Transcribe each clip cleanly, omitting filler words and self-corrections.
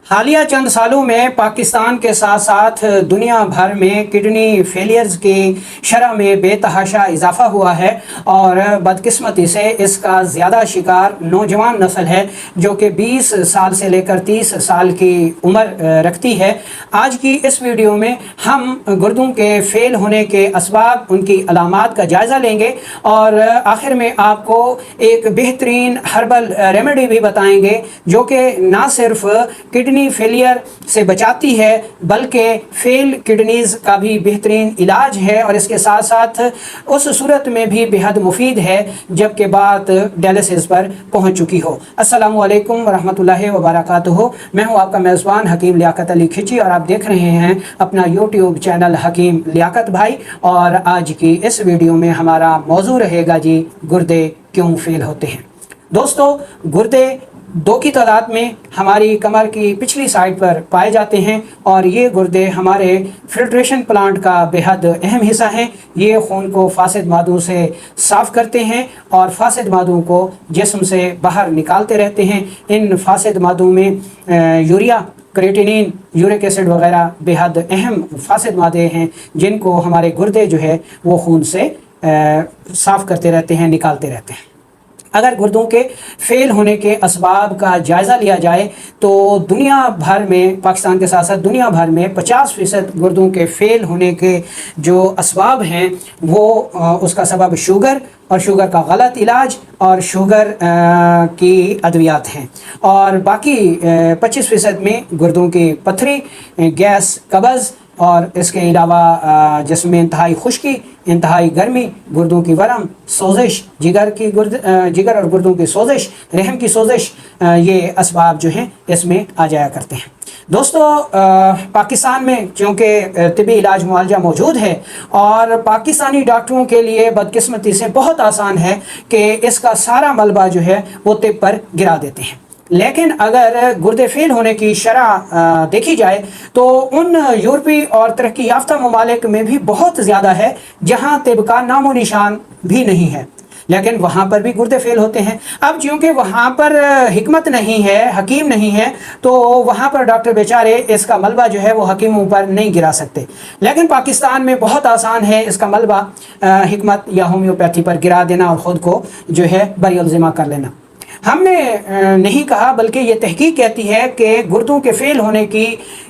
حالیہ چند سالوں میں پاکستان کے ساتھ ساتھ دنیا بھر میں کڈنی فیلیئرز کی شرح میں بے تحاشا اضافہ ہوا ہے اور بدقسمتی سے اس کا زیادہ شکار نوجوان نسل ہے جو کہ 20 سال سے لے کر 30 سال کی عمر رکھتی ہے۔ آج کی اس ویڈیو میں ہم گردوں کے فیل ہونے کے اسباب، ان کی علامات کا جائزہ لیں گے اور آخر میں آپ کو ایک بہترین ہربل ریمیڈی بھی بتائیں گے جو کہ نہ صرف کڈنی فیلئر سے بچاتی ہے بلکہ فیل کڈنیز کا بھی بہترین علاج ہے، اور اس کے ساتھ ساتھ اس صورت میں بھی بہت مفید ہے جبکہ بات ڈائلسس پر پہنچ چکی ہو۔ السلام علیکم ورحمۃ اللہ وبرکاتہ۔ میں ہوں آپ کا میزبان حکیم لیاقت علی کھچی اور آپ دیکھ رہے ہیں اپنا یوٹیوب چینل حکیم لیاقت بھائی، اور آج کی اس ویڈیو میں ہمارا موضوع رہے گا گردے کیوں فیل ہوتے ہیں۔ دوستو، گردے دو کی تعداد میں ہماری کمر کی پچھلی سائڈ پر پائے جاتے ہیں، اور یہ گردے ہمارے فلٹریشن پلانٹ کا بہت اہم حصہ ہیں۔ یہ خون کو فاسد مادوں سے صاف کرتے ہیں اور فاسد مادوں کو جسم سے باہر نکالتے رہتے ہیں۔ ان فاسد مادوں میں یوریا، کریٹینین، یورک ایسڈ وغیرہ بہت اہم فاسد مادے ہیں جن کو ہمارے گردے وہ خون سے صاف کرتے رہتے ہیں، نکالتے رہتے ہیں۔ اگر گردوں کے فیل ہونے کے اسباب کا جائزہ لیا جائے تو دنیا بھر میں، پاکستان کے ساتھ ساتھ دنیا بھر میں 50% گردوں کے فیل ہونے کے جو اسباب ہیں وہ اس کا سبب شوگر اور شوگر کا غلط علاج اور شوگر کی ادویات ہیں، اور باقی 25% میں گردوں کی پتھری، گیس، قبض، اور اس کے علاوہ جسم میں انتہائی خشکی، انتہائی گرمی، گردوں کی ورم، سوزش، جگر اور گردوں کی سوزش، رحم کی سوزش، یہ اسباب ہیں اس میں آ جایا کرتے ہیں۔ دوستو، پاکستان میں چونکہ طبی علاج معالجہ موجود ہے اور پاکستانی ڈاکٹروں کے لیے بدقسمتی سے بہت آسان ہے کہ اس کا سارا ملبہ وہ طب پر گرا دیتے ہیں، لیکن اگر گردے فیل ہونے کی شرح دیکھی جائے تو ان یورپی اور ترقی یافتہ ممالک میں بھی بہت زیادہ ہے جہاں طب کا نام و نشان بھی نہیں ہے، لیکن وہاں پر بھی گردے فیل ہوتے ہیں۔ اب چونکہ وہاں پر حکمت نہیں ہے، حکیم نہیں ہے، تو وہاں پر ڈاکٹر بیچارے اس کا ملبہ وہ حکیموں پر نہیں گرا سکتے، لیکن پاکستان میں بہت آسان ہے اس کا ملبہ حکمت یا ہومیوپیتھی پر گرا دینا اور خود کو بری الذمہ کر لینا۔ ہم نے نہیں کہا بلکہ یہ تحقیق کہتی ہے کہ گردوں کے فیل ہونے کی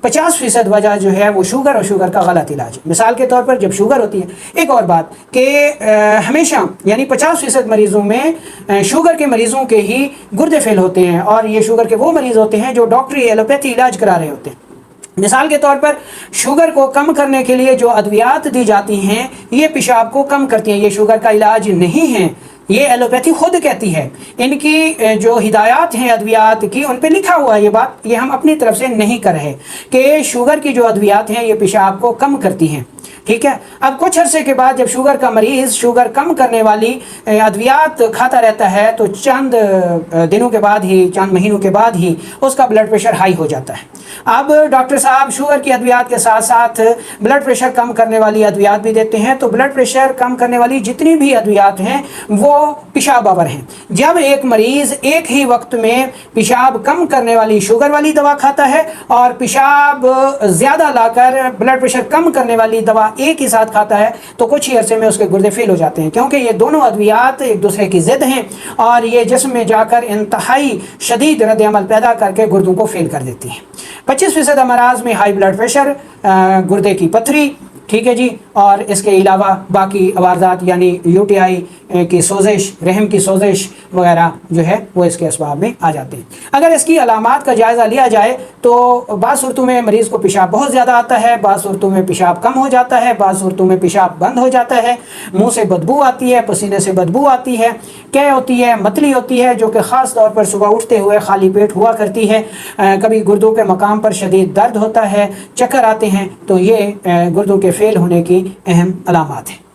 50% وجہ وہ شوگر اور شوگر کا غلط علاج ہے۔ مثال کے طور پر جب شوگر ہوتی ہے، ایک اور بات کہ ہمیشہ یعنی 50% مریضوں میں شوگر کے مریضوں کے ہی گردے فیل ہوتے ہیں، اور یہ شوگر کے وہ مریض ہوتے ہیں جو ڈاکٹری ایلوپیتھی علاج کرا رہے ہوتے ہیں۔ مثال کے طور پر شوگر کو کم کرنے کے لیے جو ادویات دی جاتی ہیں یہ پیشاب کو کم کرتی ہیں، یہ شوگر کا علاج نہیں ہے، یہ ایلوپیتھی خود کہتی ہے۔ ان کی جو ہدایات ہیں ادویات کی، ان پہ لکھا ہوا ہے یہ بات، یہ ہم اپنی طرف سے نہیں کر رہے کہ شوگر کی جو ادویات ہیں یہ پیشاب کو کم کرتی ہیں، ٹھیک ہے۔ اب کچھ عرصے کے بعد جب شوگر کا مریض شوگر کم کرنے والی ادویات کھاتا رہتا ہے تو چند دنوں کے بعد ہی، چند مہینوں کے بعد ہی اس کا بلڈ پریشر ہائی ہو جاتا ہے۔ اب ڈاکٹر صاحب شوگر کی ادویات کے ساتھ ساتھ بلڈ پریشر کم کرنے والی ادویات بھی دیتے ہیں، تو بلڈ پریشر کم کرنے والی جتنی بھی ادویات ہیں وہ پیشاب آور ہیں۔ جب ایک مریض ایک ہی وقت میں پیشاب کم کرنے والی شوگر والی دوا کھاتا ہے اور پیشاب زیادہ لا کر بلڈ پریشر کم کرنے والی دوا ایک ہی ساتھ کھاتا ہے تو کچھ ہی عرصے میں اس کے گردے فیل ہو جاتے ہیں، کیونکہ یہ دونوں ادویات ایک دوسرے کی ضد ہیں اور یہ جسم میں جا کر انتہائی شدید رد عمل پیدا کر کے گردوں کو فیل کر دیتی ہیں۔ 25% امراض میں ہائی بلڈ پریشر، گردے کی پتھری، ٹھیک ہے جی، اور اس کے علاوہ باقی عوارضات یعنی UTI کی سوزش، رحم کی سوزش وغیرہ وہ اس کے اسباب میں آ جاتے ہیں۔ اگر اس کی علامات کا جائزہ لیا جائے تو بعض صورتوں میں مریض کو پیشاب بہت زیادہ آتا ہے، بعض صورتوں میں پیشاب کم ہو جاتا ہے، بعض صورتوں میں پیشاب بند ہو جاتا ہے، منہ سے بدبو آتی ہے، پسینے سے بدبو آتی ہے، قے ہوتی ہے، متلی ہوتی ہے جو کہ خاص طور پر صبح اٹھتے ہوئے خالی پیٹ ہوا کرتی ہے، کبھی گردوں کے مقام پر شدید درد ہوتا ہے، چکر آتے ہیں، تو یہ گردوں کے فیل ہونے کی اہم علامات ہیں۔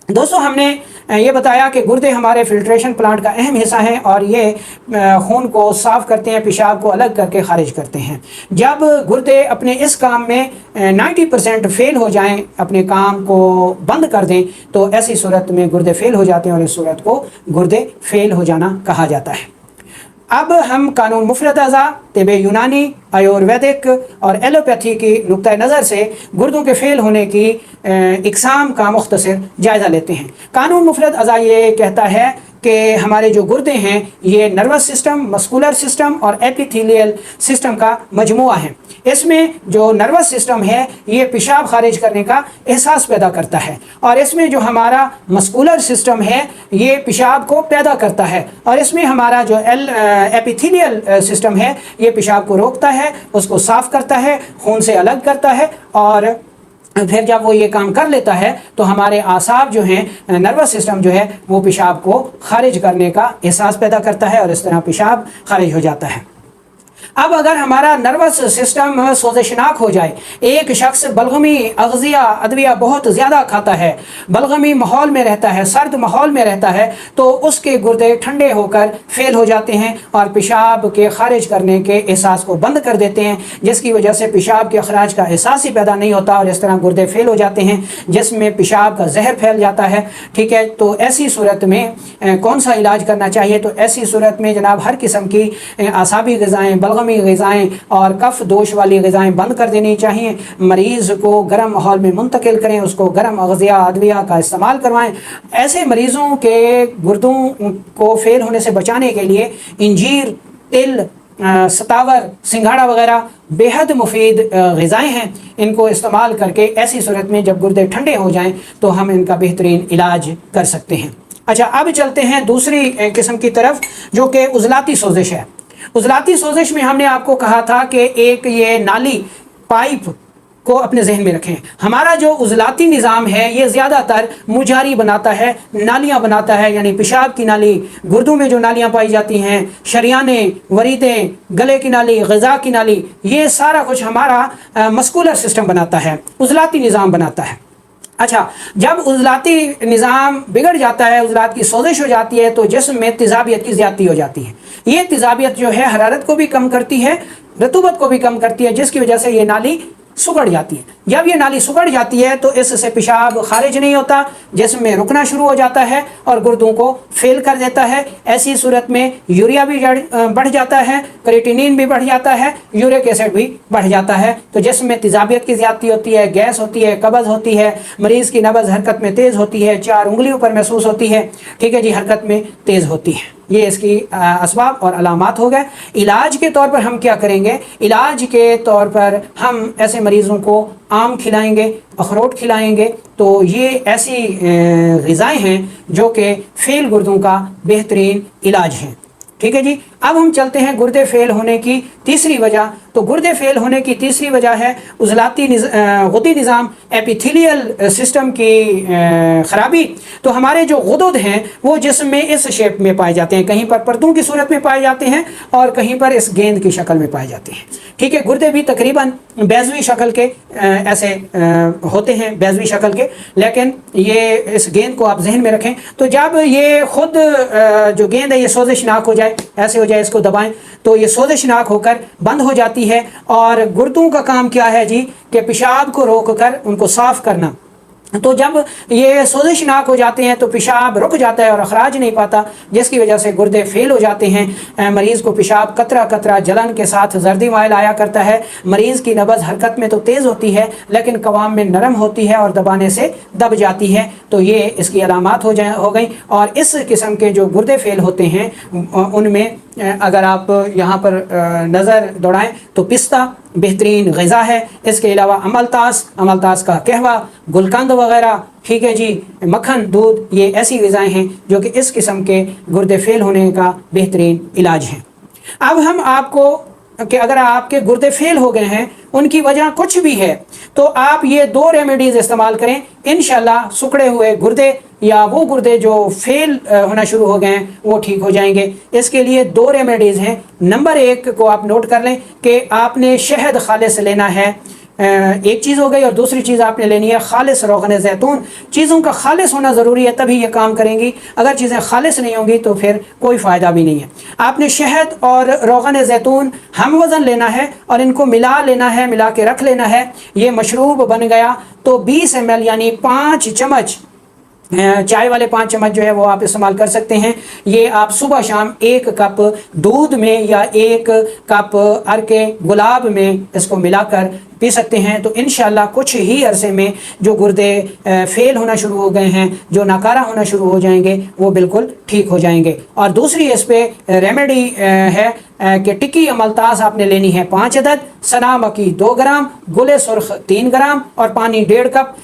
دوستو، ہم نے یہ بتایا کہ گردے ہمارے فلٹریشن پلانٹ کا اہم حصہ ہیں اور یہ خون کو صاف کرتے ہیں، پیشاب کو الگ کر کے خارج کرتے ہیں۔ جب گردے اپنے اس کام میں 90% فیل ہو جائیں، اپنے کام کو بند کر دیں، تو ایسی صورت میں گردے فیل ہو جاتے ہیں اور اس صورت کو گردے فیل ہو جانا کہا جاتا ہے۔ اب ہم قانون مفرد اعضاء، طب یونانی، آیورویدک اور ایلوپیتھی کی نقطۂ نظر سے گردوں کے فیل ہونے کی اقسام کا مختصر جائزہ لیتے ہیں۔ قانون مفرد اعضاء یہ کہتا ہے کہ ہمارے جو گردے ہیں یہ نروس سسٹم، مسکولر سسٹم اور ایپیتھیلیل سسٹم کا مجموعہ ہے۔ اس میں جو نروس سسٹم ہے یہ پیشاب خارج کرنے کا احساس پیدا کرتا ہے، اور اس میں جو ہمارا مسکولر سسٹم ہے یہ پیشاب کو پیدا کرتا ہے، اور اس میں ہمارا جو ایپیتھیلیل سسٹم ہے یہ پیشاب کو روکتا ہے، اس کو صاف کرتا ہے، خون سے الگ کرتا ہے، اور پھر جب وہ یہ کام کر لیتا ہے تو ہمارے اعصاب جو ہیں، نروس سسٹم جو ہے وہ پیشاب کو خارج کرنے کا احساس پیدا کرتا ہے، اور اس طرح پیشاب خارج ہو جاتا ہے۔ اب اگر ہمارا نروس سسٹم سوزشناک ہو جائے، ایک شخص بلغمی اغذیہ ادویہ بہت زیادہ کھاتا ہے، بلغمی ماحول میں رہتا ہے، سرد ماحول میں رہتا ہے، تو اس کے گردے ٹھنڈے ہو کر فیل ہو جاتے ہیں اور پیشاب کے خارج کرنے کے احساس کو بند کر دیتے ہیں، جس کی وجہ سے پیشاب کے اخراج کا احساس ہی پیدا نہیں ہوتا، اور اس طرح گردے فیل ہو جاتے ہیں جس میں پیشاب کا زہر پھیل جاتا ہے۔ ٹھیک ہے، تو ایسی صورت میں کون سا علاج کرنا چاہیے؟ تو ایسی صورت میں جناب ہر قسم کی اعصابی غذائیں، بلغمی غذائیں اور کف دوش والی غذائیں بند کر دینی چاہیے۔ مریض کو گرم ماحول میں منتقل کریں، اس کو گرم اغذیہ ادویہ کا استعمال کروائیں۔ ایسے مریضوں کے گردوں کو فیل ہونے سے بچانے کے لیے انجیر، تل، ستاور، سنگھاڑا وغیرہ بے حد مفید غذائیں ہیں، ان کو استعمال کر کے ایسی صورت میں جب گردے ٹھنڈے ہو جائیں تو ہم ان کا بہترین علاج کر سکتے ہیں۔ اچھا، اب چلتے ہیں دوسری قسم کی طرف جو کہ عضلاتی سوزش ہے۔ عضلاتی سوزش میں ہم نے آپ کو کہا تھا کہ ایک یہ نالی پائپ کو اپنے ذہن میں رکھیں۔ ہمارا جو عضلاتی نظام ہے یہ زیادہ تر مجاری بناتا ہے، نالیاں بناتا ہے، یعنی پیشاب کی نالی، گردوں میں جو نالیاں پائی جاتی ہیں، شریانیں، وریدیں، گلے کی نالی، غذا کی نالی، یہ سارا کچھ ہمارا مسکولر سسٹم بناتا ہے، عضلاتی نظام بناتا ہے۔ اچھا، جب عضلاتی نظام بگڑ جاتا ہے، عضلات کی سوزش ہو جاتی ہے، تو جسم میں تیزابیت کی زیادتی ہو جاتی ہے۔ یہ تیزابیت جو ہے حرارت کو بھی کم کرتی ہے، رطوبت کو بھی کم کرتی ہے، جس کی وجہ سے یہ نالی سکڑ جاتی ہے۔ جب یہ نالی سکڑ جاتی ہے تو اس سے پیشاب خارج نہیں ہوتا، جسم میں رکنا شروع ہو جاتا ہے اور گردوں کو فیل کر دیتا ہے۔ ایسی صورت میں یوریا بھی بڑھ جاتا ہے، کریٹینین بھی بڑھ جاتا ہے، یورک ایسڈ بھی بڑھ جاتا ہے، تو جسم میں تیزابیت کی زیادتی ہوتی ہے، گیس ہوتی ہے، قبض ہوتی ہے، مریض کی نبض حرکت میں تیز ہوتی ہے، 4 انگلیوں پر محسوس ہوتی ہے، ٹھیک ہے جی، حرکت میں تیز ہوتی ہے۔ یہ اس کی اسباب اور علامات ہو گئے۔ علاج کے طور پر ہم کیا کریں گے؟ علاج کے طور پر ہم ایسے مریضوں کو آم کھلائیں گے، اخروٹ کھلائیں گے، تو یہ ایسی غذائیں ہیں جو کہ فیل گردوں کا بہترین علاج ہیں۔ ٹھیک ہے جی، اب ہم چلتے ہیں گردے فیل ہونے کی تیسری وجہ۔ تو گردے فیل ہونے کی تیسری وجہ ہے عضلاتی غدی نظام، ایپیتھیلیل سسٹم کی خرابی۔ تو ہمارے جو غدد ہیں وہ جسم میں اس شیپ میں پائے جاتے ہیں، کہیں پر پرتوں کی صورت میں پائے جاتے ہیں اور کہیں پر اس گیند کی شکل میں پائے جاتے ہیں۔ ٹھیک ہے، گردے بھی تقریباً بیضوی شکل کے ایسے ہوتے ہیں، بیضوی شکل کے، لیکن یہ اس گیند کو آپ ذہن میں رکھیں۔ تو جب یہ خود جو گیند ہے یہ سوزشناک ہو جائے، ایسے ہو جائے، اس کو دبائیں تو یہ سوزشناک ہو کر بند ہو جاتی ہے، اور گردوں کا کام کیا ہے جی؟ کہ پیشاب کو روک کر ان کو صاف کرنا۔ تو جب یہ سوزشناک ہو جاتے ہیں تو پیشاب رک جاتا ہے اور اخراج نہیں پاتا، جس کی وجہ سے گردے فیل ہو جاتے ہیں۔ مریض کو پیشاب قطرہ قطرہ جلن کے ساتھ زردی مائل آیا کرتا ہے۔ مریض کی نبض حرکت میں تو تیز ہوتی ہے لیکن قوام میں نرم ہوتی ہے اور دبانے سے دب جاتی ہے۔ تو یہ اس کی علامات ہو گئیں۔ اور اس قسم کے جو گردے فیل ہوتے ہیں ان میں اگر آپ یہاں پر نظر دوڑائیں تو پستہ بہترین غذا ہے۔ اس کے علاوہ املتاس کا قہوہ، گلقند وغیرہ، ٹھیک ہے جی، مکھن، دودھ، یہ ایسی غذائیں ہیں جو کہ اس قسم کے گردے فیل ہونے کا بہترین علاج ہیں۔ اب ہم آپ کو کہ اگر آپ کے گردے فیل ہو گئے ہیں، ان کی وجہ کچھ بھی ہے، تو آپ یہ 2 ریمیڈیز استعمال کریں، انشاءاللہ سکڑے ہوئے گردے یا وہ گردے جو فیل ہونا شروع ہو گئے ہیں وہ ٹھیک ہو جائیں گے۔ اس کے لیے 2 ریمیڈیز ہیں۔ نمبر 1 کو آپ نوٹ کر لیں کہ آپ نے شہد خالص لینا ہے، ایک چیز ہو گئی، اور دوسری چیز آپ نے لینی ہے خالص روغن زیتون۔ چیزوں کا خالص ہونا ضروری ہے، تبھی یہ کام کریں گی۔ اگر چیزیں خالص نہیں ہوں گی تو پھر کوئی فائدہ بھی نہیں ہے۔ آپ نے شہد اور روغن زیتون ہم وزن لینا ہے اور ان کو ملا لینا ہے، ملا کے رکھ لینا ہے۔ یہ مشروب بن گیا۔ تو 20 ml یعنی 5 چمچ چائے والے 5 چمچ جو ہے وہ آپ استعمال کر سکتے ہیں. یہ آپ صبح شام 1 کپ دودھ میں یا 1 کپ عرق گلاب میں اس کو ملا کر پی سکتے ہیں. تو انشاءاللہ کچھ ہی عرصے میں جو گردے فیل ہونا شروع ہو گئے ہیں، جو ناکارہ ہونا شروع ہو جائیں گے، وہ بالکل ٹھیک ہو جائیں گے. اور دوسری اس پہ ریمیڈی ہے کہ ٹکی املتاس آپ نے لینی ہے 5 عدد، سنا مکی 2 گرام، گل سرخ 3 گرام اور پانی 1.5 کپ.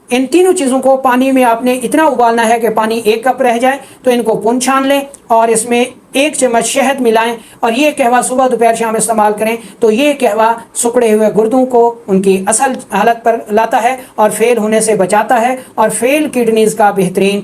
ان تینوں چیزوں کو پانی میں آپ نے اتنا ابالنا ہے کہ پانی 1 کپ رہ جائے. تو ان کو پن چھان لیں اور اس میں 1 چمچ شہد ملائیں اور یہ قہوہ صبح دوپہر شام استعمال کریں. تو یہ قہوہ سکڑے ہوئے گردوں کو ان کی اصل حالت پر لاتا ہے اور فیل ہونے سے بچاتا ہے اور فیل کڈنیز کا بہترین